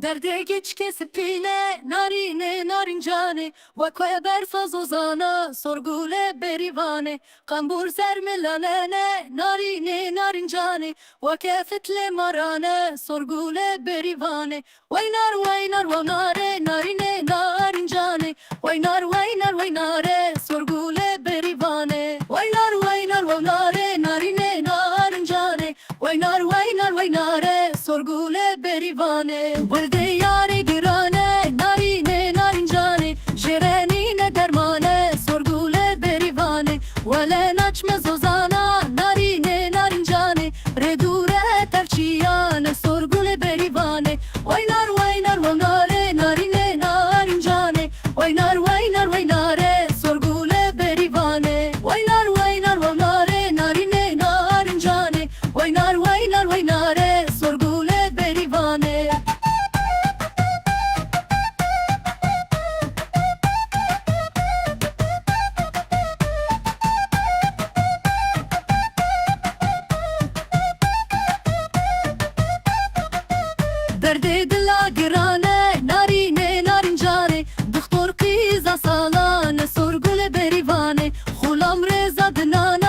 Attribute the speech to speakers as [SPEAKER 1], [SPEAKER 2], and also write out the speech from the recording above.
[SPEAKER 1] Derde geç kesip pine, narine narincane, vakaya berfaz ozana, sorgule berivane, kambur zermelanene, narine narincane, vakafetle marane, sorgule berivane, vaynar vaynar vanare, narine narincane, vaynar vaynar vaynare, sorgule berivane, vaynar vaynar vanare, narine narincane, vaynar vaynar vaynare, sorgule berivane. Velde yare girane, narine narincane, jerenine dermane, sorgule berivane. Vele naçme zozana, narine narincane, redure terçiyane, sorgule berivane. Vaynar vaynar vanare, narine narincane, vaynar vaynar vaynare, sorgule berivane. Vaynar vaynar vanare, narine narincane, vaynar vaynar vaynare, sorgule berivane. Derde dila girane, narine narincane, doktor qiza salane, sorgule berivane, xulam reza dinane.